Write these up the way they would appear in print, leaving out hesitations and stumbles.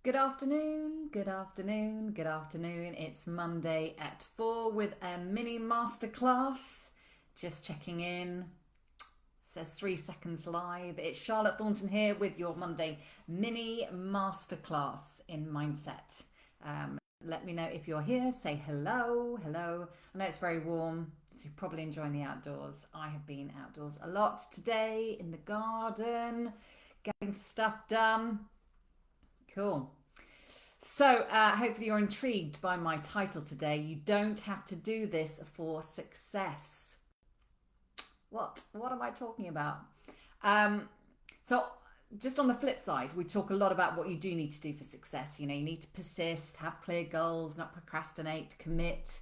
Good afternoon, good afternoon, good afternoon. It's Monday at 4 with a mini masterclass. Just checking in. It says 3 seconds live. It's Charlotte Thornton here with your Monday mini masterclass in mindset. Let me know if you're here. Say hello, hello. I know it's very warm, so you're probably enjoying the outdoors. I have been outdoors a lot today in the garden, getting stuff done. Cool. So, hopefully, you're intrigued by my title today. You don't have to do this for success. What am I talking about? Um, so, just on the flip side, we talk a lot about what you do need to do for success. You need to persist, have clear goals, not procrastinate, commit,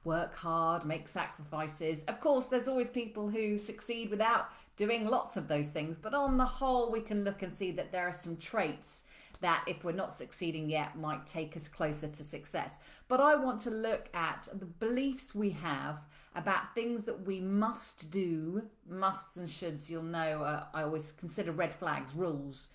work hard, make sacrifices. Of course, there's always people who succeed without doing lots of those things, but on the whole, we can look and see that there are some traits that, if we're not succeeding yet, might take us closer to success. But I want to look at the beliefs we have about things that we must do, musts and shoulds. You'll know I always consider red flags, rules,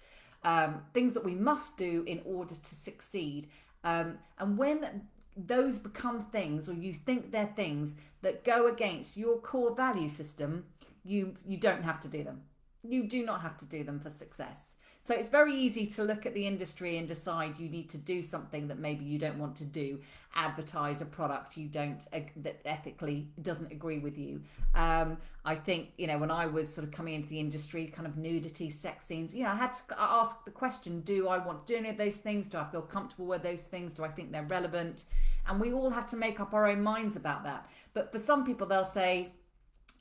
things that we must do in order to succeed. And when those become things, or you think they're things that go against your core value system, you don't have to do them. You do not have to do them for success. So it's very easy to look at the industry and decide you need to do something that maybe you don't want to do, advertise a product you don't, that ethically doesn't agree with you. I think, when I was sort of coming into the industry, kind of nudity, sex scenes, I had to ask the question, do I want to do any of those things? Do I feel comfortable with those things? Do I think they're relevant? And we all have to make up our own minds about that. But for some people, they'll say,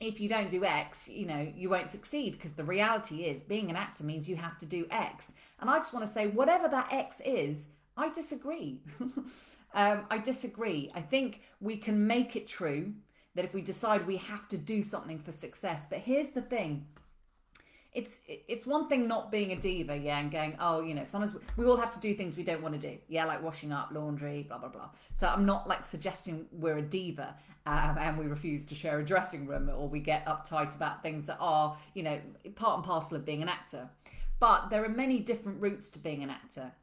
if you don't do X, you won't succeed, because the reality is being an actor means you have to do X. And I just want to say, whatever that X is, I disagree. I disagree. I think we can make it true that if we decide we have to do something for success. But here's the thing. It's one thing not being a diva, and going, sometimes we all have to do things we don't want to do, like washing up, laundry, blah blah blah. So I'm not like suggesting we're a diva, and we refuse to share a dressing room, or we get uptight about things that are part and parcel of being an actor. But there are many different routes to being an actor,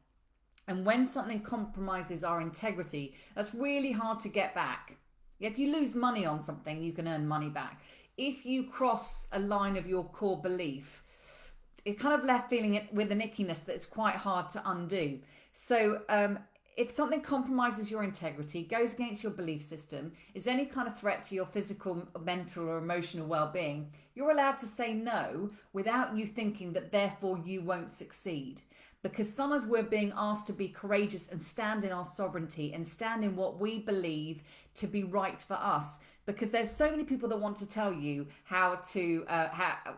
and when something compromises our integrity, that's really hard to get back. If you lose money on something, you can earn money back. If you cross a line of your core belief, it kind of left feeling it with an ickiness that it's quite hard to undo. So if something compromises your integrity, goes against your belief system, is any kind of threat to your physical, mental, or emotional well-being, you're allowed to say no without you thinking that therefore you won't succeed. Because sometimes we're being asked to be courageous and stand in our sovereignty and stand in what we believe to be right for us. Because there's so many people that want to tell you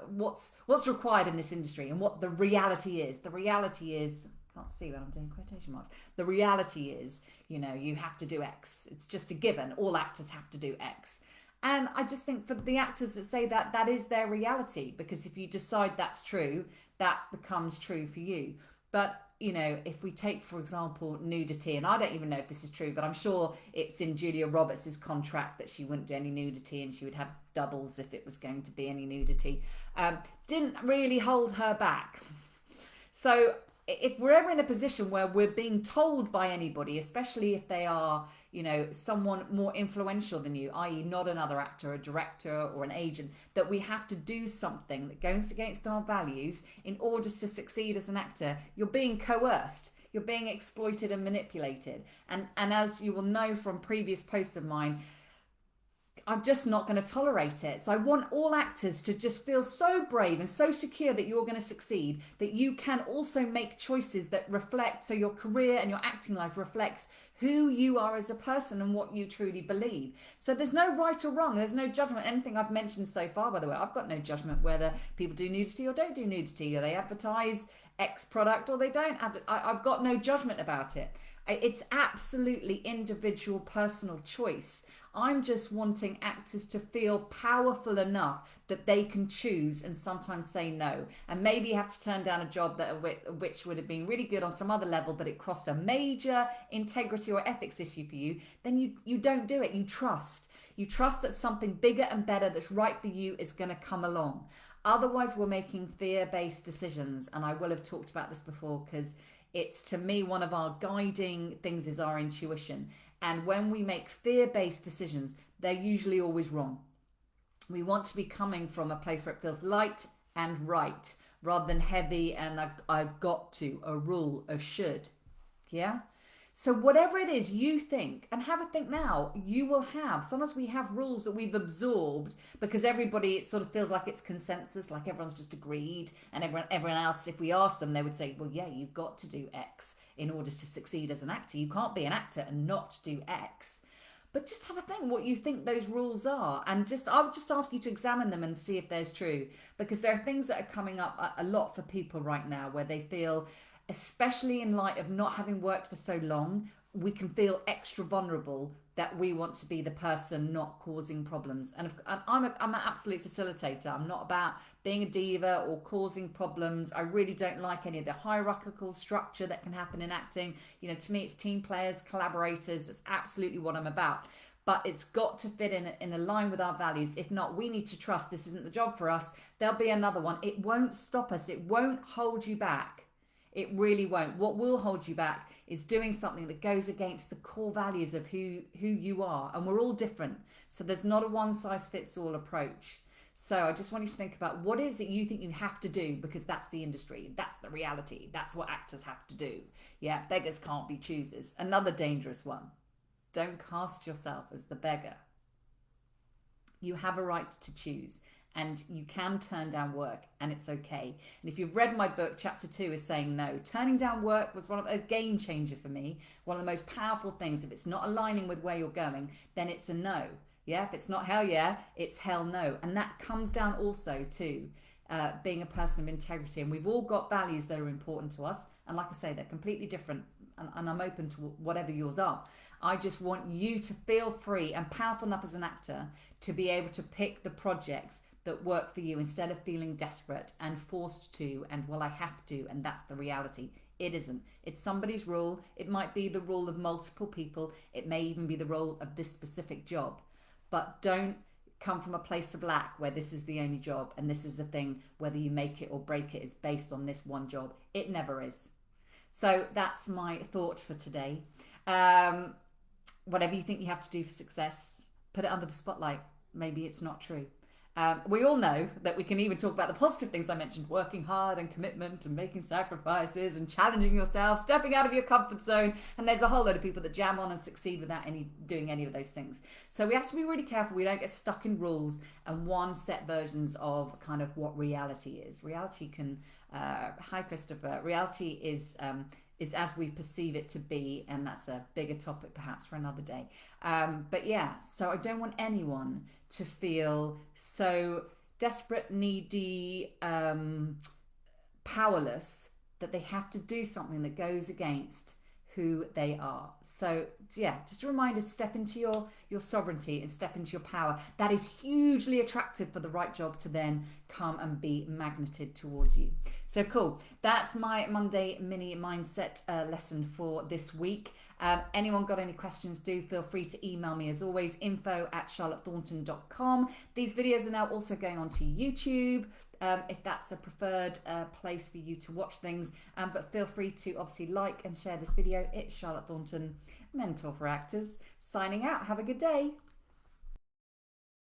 what's required in this industry and what the reality is. The reality is, can't see when I'm doing quotation marks. The reality is, you have to do X. It's just a given. All actors have to do X. And I just think for the actors that say that, that is their reality. Because if you decide that's true, that becomes true for you. But, if we take, for example, nudity, and I don't even know if this is true, but I'm sure it's in Julia Roberts' contract that she wouldn't do any nudity, and she would have doubles if it was going to be any nudity, didn't really hold her back. So if we're ever in a position where we're being told by anybody, especially if they are, someone more influential than you, i.e. not another actor, a director or an agent, that we have to do something that goes against our values in order to succeed as an actor, you're being coerced. You're being exploited and manipulated. And as you will know from previous posts of mine, I'm just not going to tolerate it. So I want all actors to just feel so brave and so secure that you're going to succeed, that you can also make choices that reflect, so your career and your acting life reflects who you are as a person and what you truly believe. So there's no right or wrong. There's no judgment. Anything I've mentioned so far, by the way, I've got no judgment whether people do nudity or don't do nudity, or they advertise X product or they don't. I've got no judgment about it. It's absolutely individual, personal choice. I'm just wanting actors to feel powerful enough that they can choose and sometimes say no. And maybe you have to turn down a job which would have been really good on some other level, but it crossed a major integrity or ethics issue for you. Then you don't do it. You trust. You trust that something bigger and better that's right for you is going to come along. Otherwise, we're making fear-based decisions. And I will have talked about this before because it's, to me, one of our guiding things is our intuition. And when we make fear-based decisions, they're usually always wrong. We want to be coming from a place where it feels light and right rather than heavy and I've got to, a rule, a should. Yeah? So whatever it is you think, and have a think now, you will have. Sometimes we have rules that we've absorbed because everybody, it sort of feels like it's consensus, like everyone's just agreed. And everyone else, if we ask them, they would say, well, yeah, you've got to do X in order to succeed as an actor. You can't be an actor and not do X. But just have a think what you think those rules are. And I would just ask you to examine them and see if there's true. Because there are things that are coming up a lot for people right now where they feel, especially in light of not having worked for so long, we can feel extra vulnerable that we want to be the person not causing problems. And I'm an absolute facilitator. I'm not about being a diva or causing problems. I really don't like any of the hierarchical structure that can happen in acting. You know, to me, it's team players, collaborators. That's absolutely what I'm about. But it's got to fit in a line with our values. If not, we need to trust this isn't the job for us. There'll be another one. It won't stop us. It won't hold you back. It really won't. What will hold you back is doing something that goes against the core values of who you are. And we're all different. So there's not a one-size-fits-all approach. So I just want you to think about what is it you think you have to do, because that's the industry. That's the reality. That's what actors have to do. Yeah, beggars can't be choosers. Another dangerous one. Don't cast yourself as the beggar. You have a right to choose. And you can turn down work, and it's okay. And if you've read my book, chapter 2 is saying no. Turning down work was a game changer for me. One of the most powerful things. If it's not aligning with where you're going, then it's a no. Yeah, if it's not hell yeah, it's hell no. And that comes down also to being a person of integrity. And we've all got values that are important to us. And like I say, they're completely different. And I'm open to whatever yours are. I just want you to feel free and powerful enough as an actor to be able to pick the projects that work for you instead of feeling desperate and forced to, and well, I have to, and that's the reality. It isn't. It's somebody's rule. It might be the rule of multiple people. It may even be the role of this specific job. But don't come from a place of lack where this is the only job and this is the thing, whether you make it or break it is based on this one job. It never is. So that's my thought for today. Whatever you think you have to do for success, put it under the spotlight. Maybe it's not true. We all know that we can even talk about the positive things I mentioned, working hard and commitment and making sacrifices and challenging yourself, stepping out of your comfort zone. And there's a whole load of people that jam on and succeed without doing any of those things. So we have to be really careful we don't get stuck in rules and one set versions of kind of what reality is. Reality can, hi Christopher, reality is as we perceive it to be, and that's a bigger topic perhaps for another day. But yeah, so I don't want anyone to feel so desperate, needy, powerless that they have to do something that goes against who they are. So yeah, just a reminder to step into your sovereignty and step into your power. That is hugely attractive for the right job to then come and be magneted towards you. So cool. That's my Monday mini mindset lesson for this week. Anyone got any questions, do feel free to email me as always, info@charlottethornton.com. These videos are now also going onto YouTube, if that's a preferred place for you to watch things. But feel free to obviously like and share this video. It's Charlotte Thornton, mentor for actors, signing out. Have a good day.